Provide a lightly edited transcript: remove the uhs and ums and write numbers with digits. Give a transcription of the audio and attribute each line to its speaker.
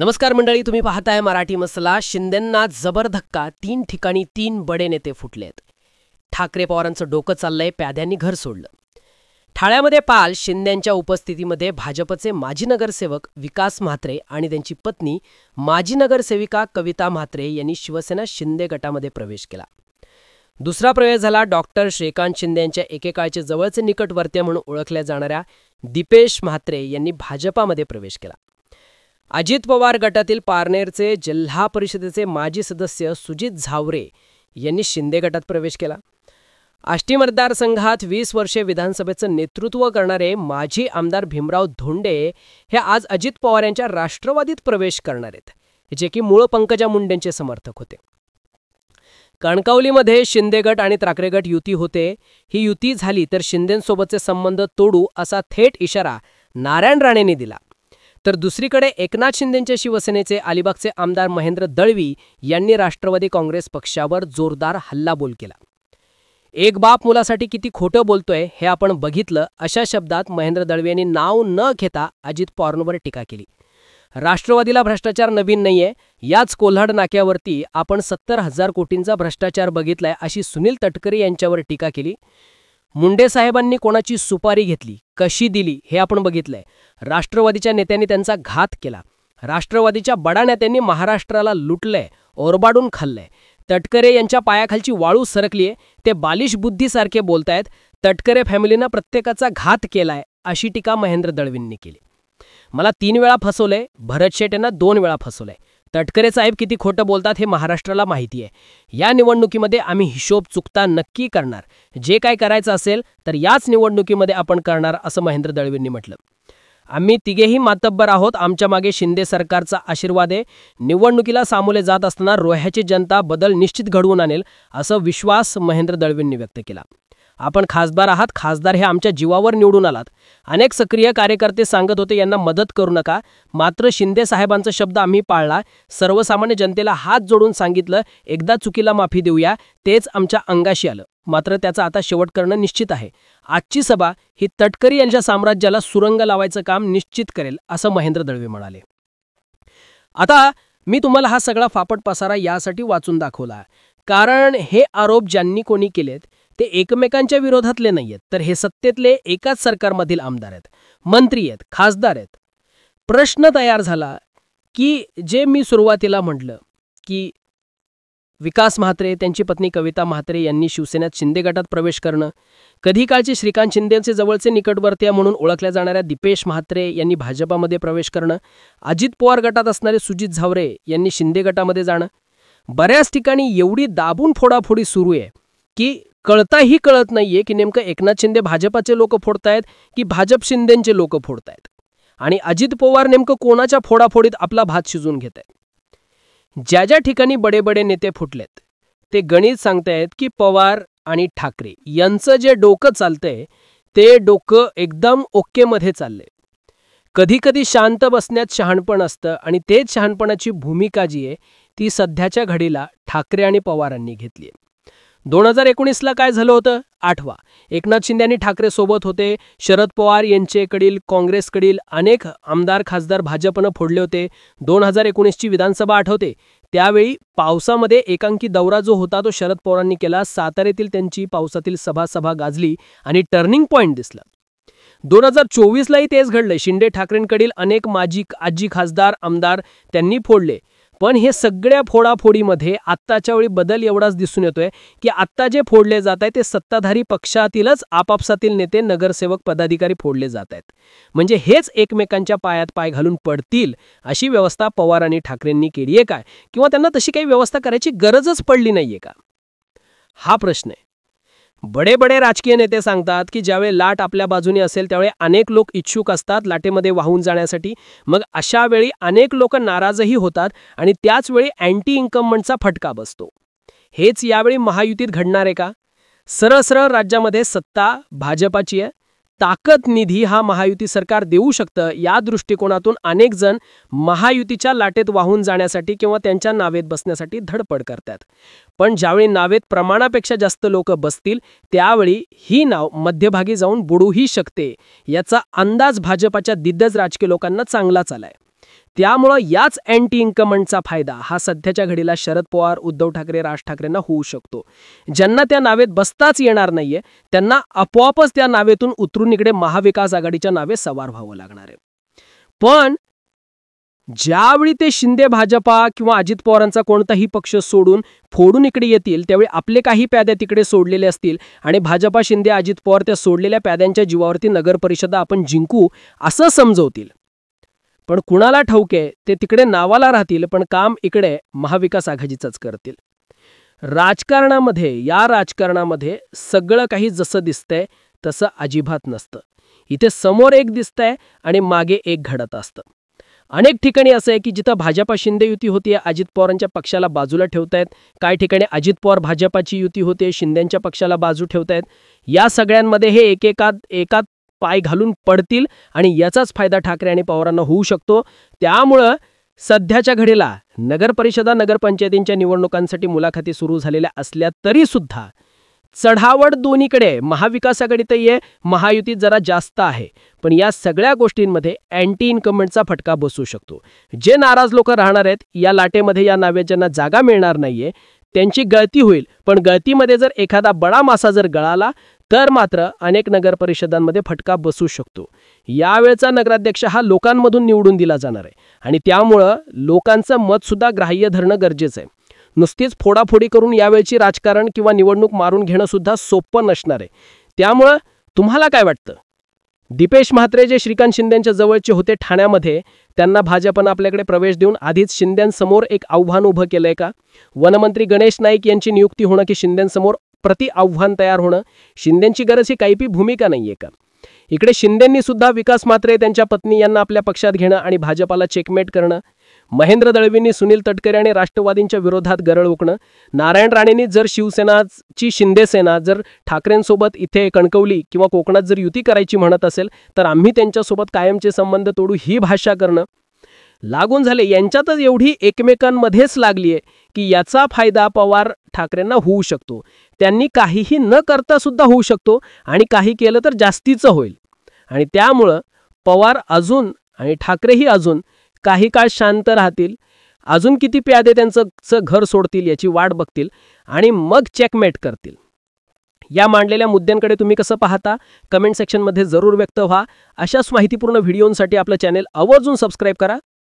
Speaker 1: नमस्कार मंडळी, तुम्ही पाहताय मराठी मसला. शिंदेंना जबर धक्का, 3 ठिकाणी 3 बडे नेते फुटलेत. ठाकरे पवारांचं डोकं चाललंय, प्याद्यांनी घर सोडलं. ठाण्यामध्ये पाल शिंदेंच्या उपस्थितीमध्ये भाजपचे माजी नगरसेवक विकास म्हात्रे आणि त्यांची पत्नी माजी नगरसेविका कविता म्हात्रे यांनी शिवसेना शिंदे गटामध्ये प्रवेश केला. दुसरा प्रवेश झाला डॉक्टर श्रीकांत शिंदे यांच्या एकेकाळचे जवळचे निकटवर्तीय म्हणून ओळखल्या जाणाऱ्या दीपेश म्हात्रे यांनी भाजपामध्ये प्रवेश केला. अजित पवार गटातील पारनेरचे जिल्हा परिषदेचे माजी सदस्य सुजित झावरे यांनी शिंदे गटात प्रवेश केला. आष्टी मतदारसंघात 20 वर्षे विधानसभेचं नेतृत्व करणारे माजी आमदार भीमराव धोंडे हे आज अजित पवार यांच्या राष्ट्रवादीत प्रवेश करणार आहेत, जे की मूळ पंकजा मुंडेंचे समर्थक होते. कणकवलीमध्ये शिंदे गट आणि ठाकरे गट युती होते. ही युती झाली तर शिंदेंसोबतचे संबंध तोडू असा थेट इशारा नारायण राणेंनी दिला. तर दुसरीकडे एकनाथ शिंदेंच्या शिवसेनेचे अलिबागचे आमदार महेंद्र दळवी यांनी राष्ट्रवादी काँग्रेस पक्षावर जोरदार हल्लाबोल केला. एक बाप मुलासाठी किती खोटं बोलतोय हे आपण बघितलं, अशा शब्दात महेंद्र दळवी यांनी नाव न घेता अजित पवारांवर टीका केली. राष्ट्रवादीला भ्रष्टाचार नवीन नाहीये, याच कोल्हाड नाक्यावरती आपण 70,000 कोटींचा भ्रष्टाचार बघितलाय अशी सुनील तटकरे यांच्यावर टीका केली. मुंडे साहेबांनी कोणाची सुपारी घेतली, कशी दिली हे आपण बघितलंय. राष्ट्रवादीच्या नेत्यांनी त्यांचा घात केला. राष्ट्रवादीच्या बडा नेत्यांनी महाराष्ट्राला लुटलंय, ओरबाडून खाल्लंय. तटकरे यांच्या पायाखालची वाळू सरकलीये, ते बालिश बुद्धीसारखे बोलतायत. तटकरे फॅमिलीनं प्रत्येकाचा घात केलाय अशी टीका महेंद्र दळवींनी केली. मला 3 वेळा फसवलंय, भरत शेट यांना 2 वेळा फसवलंय. तटकरे साहेब किती खोटं बोलतात हे महाराष्ट्राला माहिती आहे. या निवडणुकीमध्ये आम्ही हिशोब चुकता नक्की करणार. जे काय करायचं असेल तर याच निवडणुकीमध्ये आपण करणार, असं महेंद्र दळवींनी म्हटलं. आम्ही तिघेही मातब्बर आहोत, आमच्या मागे शिंदे सरकारचा आशीर्वाद आहे. निवडणुकीला सामोरे जात असताना रोह्याची जनता बदल निश्चित घडवून आणेल, असा विश्वास महेंद्र दळवींनी व्यक्त केला. आपण खासदार आहात, खासदार हे आमच्या जीवावर निवडून आलात. अनेक सक्रिय कार्यकर्ते सांगत होते यांना मदत करू नका, मात्र शिंदे साहेबांचा शब्द आम्ही पाळला. सर्वसामान्य जनतेला हात जोडून सांगितलं, एकदा चुकीला माफी देऊया. तेच आमच्या अंगाशी आलं, मात्र त्याचा आता शेवट करणं निश्चित आहे. आजची सभा ही तटकरी यांच्या साम्राज्याला सुरंग लावायचं काम निश्चित करेल, असं महेंद्र दळवी म्हणाले. आता मी तुम्हाला हा सगळा फापट पसारा यासाठी वाचून दाखवला कारण हे आरोप ज्यांनी कोणी केलेत ते एकमेकांच्या विरोधातले नाहीयेत, तर हे सत्तेतले एकाच सरकारमधील आमदार आहेत, मंत्री आहेत, खासदार आहेत. प्रश्न तयार झाला की जे मी सुरुवातीला म्हटलं की विकास म्हात्रे, त्यांची पत्नी कविता म्हात्रे यांनी शिवसेनेत शिंदे गटात प्रवेश करणं, कधी काळचे श्रीकांत शिंदेचे जवळचे निकटवर्तीय म्हणून ओळखल्या जाणाऱ्या दीपेश म्हात्रे यांनी भाजपामध्ये प्रवेश करणं, अजित पवार गटात असणारे सुजित झावरे यांनी शिंदे गटामध्ये जाणं, बऱ्याच ठिकाणी एवढी दाबून फोडाफोडी सुरू आहे की कळताही कळत नाहीये की नेमकं एकनाथ शिंदे भाजपाचे लोक फोडतायत की भाजप शिंदेचे लोक फोडतायत, आणि अजित पवार नेमकं कोणाच्या फोडाफोडीत आपला भात शिजून घेत आहेत. ज्या ज्या ठिकाणी बडे बडे नेते फुटलेत ते गणित सांगतायत की पवार आणि ठाकरे यांचं जे डोकं चालतंय ते डोकं एकदम ओकेमध्ये चाललंय. कधी कधी शांत बसण्यात शहाणपण असतं, आणि तेच शहाणपणाची भूमिका जी आहे ती सध्याच्या घडीला ठाकरे आणि पवारांनी घेतली आहे. 2019ला काय झालं होतं आठवा. एकनाथ शिंदे आणि ठाकरे सोबत होते. शरद पवार यांच्याकडील काँग्रेसकडील अनेक आमदार खासदार भाजपनं फोडले होते. 2019ची विधानसभा आठवते, त्यावेळी पावसामध्ये एकांकी दौरा जो होता तो शरद पवारांनी केला. साताऱ्यातील त्यांची पावसातील सभा गाजली आणि टर्निंग पॉइंट दिसला. 2024लाही तेच घडलंय. शिंदे ठाकरेंकडील अनेक आजी खासदार आमदार त्यांनी फोडले. पण हे सगळ्या फोडाफोडीमध्ये आत्ताच्या वेळी बदल एवढाच दिसून येतोय की आत्ता जे फोडले जात आहे ते सत्ताधारी पक्षातीलच आपापसातील नेते, नगरसेवक, पदाधिकारी फोडले जात आहेत. म्हणजे हेच एकमेकांच्या पायात पाय घालून पडतील अशी व्यवस्था पवार आणि ठाकरेंनी केली आहे काय, किंवा त्यांना तशी काही व्यवस्था करायची गरजच पडली नाहीये का, हा प्रश्न आहे. बडे बडे राजकीय नेते सांगतात की ज्यावेळी लाट आपल्या बाजूने असेल त्यावेळी अनेक लोक इच्छुक असतात लाटेमध्ये वाहून जाण्यासाठी. मग अशा वेळी अनेक लोक नाराजही होतात आणि त्याच वेळी अँटी इन्कम्बंटचा फटका बसतो. हेच यावेळी महायुतीत घडणार आहे का? सरळ सरळ राज्यामध्ये सत्ता भाजपाची आहे. ताकद निधी हा महायुती सरकार देऊ शकतं, या दृष्टिकोनातून अनेक जण महायुतीच्या लाटेत वाहून जाण्यासाठी किंवा त्यांच्या नावेत बसण्यासाठी धडपड करतात. पण ज्यावेळी नावेत प्रमाणापेक्षा जास्त लोक बसतील त्यावेळी ही नाव मध्यभागी जाऊन बुडूही शकते, याचा अंदाज भाजपाच्या दिग्गज राजकीय लोकांना चांगलाच आलाय. त्यामुळं याच अँटी इन्कमंटचा फायदा हा सध्याच्या घडीला शरद पवार, उद्धव ठाकरे, राज ठाकरेंना होऊ शकतो. ज्यांना त्या नावेत बसताच येणार नाहीये त्यांना आपोआपच त्या नावेतून उतरून इकडे महाविकास आघाडीच्या नावे सवार व्हावं लागणार आहे. पण ज्यावेळी ते शिंदे भाजपा किंवा अजित पवारांचा कोणताही पक्ष सोडून फोडून इकडे येतील त्यावेळी आपले काही प्यादे तिकडे सोडलेले असतील आणि भाजपा, शिंदे, अजित पवार त्या सोडलेल्या प्याद्यांच्या जीवावरती नगर परिषदा आपण जिंकू असं समजवतील. पण कुणाला ठाऊक आहे ते तिकडे नावाला राहतील पण काम इकडे महाविकास आघाडीचंच करतील. या राजकारणामध्ये सगळं काही जसं दिसतंय तसं अजिबात नसतं. इथे समोर एक दिसतंय आणि मागे एक घडत असतं. अनेक ठिकाणी असं आहे की जिथं भाजपा शिंदे युती होतीये अजित पवारांच्या पक्षाला बाजूला ठेवतायत, काही ठिकाणी अजित पवार भाजपाची युती होते शिंदेंच्या पक्षाला बाजू ठेवतायत. या सगळ्यांमध्ये हे एकात पाय घालून पडतील आणि याचाच फायदा ठाकरे आणि पवारांना होऊ शकतो. त्यामुळं सध्याच्या घडीला नगर परिषदा, नगरपंचायतींच्या निवडणुकांसाठी मुलाखती सुरू झालेल्या असल्या तरी सुद्धा चढावड दोन्हीकडे महाविकास आघाडीतही आहे, महायुतीत जरा जास्त आहे. पण या सगळ्या गोष्टींमध्ये अँटी इन्कम्बंटचा फटका बसू शकतो. जे नाराज लोक राहणार आहेत या लाटेमध्ये, या नावे ज्यांना जागा मिळणार नाहीये त्यांची गळती होईल. पण गळतीमध्ये जर एखादा बडा मासा जर गळाला तर मात्र अनेक नगर परिषदांमध्ये फटका बसू शकतो. यावेळचा नगराध्यक्ष हा लोकांमधून निवडून दिला जाणार आहे आणि त्यामुळं लोकांचं मत सुद्धा ग्राह्य धरणं गरजेचं आहे. नुसतीच फोडाफोडी करून यावेळची राजकारण किंवा निवडणूक मारून घेणं सुद्धा सोपं नसणार आहे. त्यामुळं तुम्हाला काय वाटतं? दीपेश म्हात्रे जे श्रीकांत शिंदेंच्या जवळचे होते ठाण्यामध्ये, त्यांना भाजपनं आपल्याकडे प्रवेश देऊन आधीच शिंदेंसमोर एक आव्हान उभं केलंय का? वनमंत्री गणेश नाईक यांची नियुक्ती होणं की शिंदेंसमोर प्रति आव्हान तयार होणं? शिंदेंची गरज ही काही भूमिका नाहीये का? इकडे शिंदेंनी सुद्धा विकास म्हात्रे, त्यांच्या पत्नी यांना आपल्या पक्षात घेणं आणि भाजपाला चेकमेट करणं, महेंद्र दळवींनी सुनील तटकरे आणि राष्ट्रवादींच्या विरोधात गरळ ओकणं, नारायण राणेंनी जर शिवसेनाची शिंदेसेना जर ठाकरेंसोबत इथे कणकवली किंवा कोकणात जर युती करायची म्हणत असेल तर आम्ही त्यांच्यासोबत कायमचे संबंध तोडू ही भाषा करणं लागून झाले. यांच्यातच एवढी एकमेकांमध्येच लागलीये की याचा फायदा पवार ठाकरेंना होऊ शकतो. त्यांनी काहीही न करता सुद्धा होऊ शकतो आणि काही केलं तर जास्तीचं होईल. आणि त्यामुळं पवार अजून आणि ठाकरेही अजून काही काळ शांत राहतील, अजून किती प्यादे त्यांचं घर सोडतील याची वाट बघतील आणि मग चेकमेट करतील. या मांडलेल्या मुद्द्यांकडे तुम्ही कसं पाहता कमेंट सेक्शनमध्ये जरूर व्यक्त व्हा. अशाच माहितीपूर्ण व्हिडिओंसाठी आपलं चॅनेल आवर्जून सबस्क्राईब करा.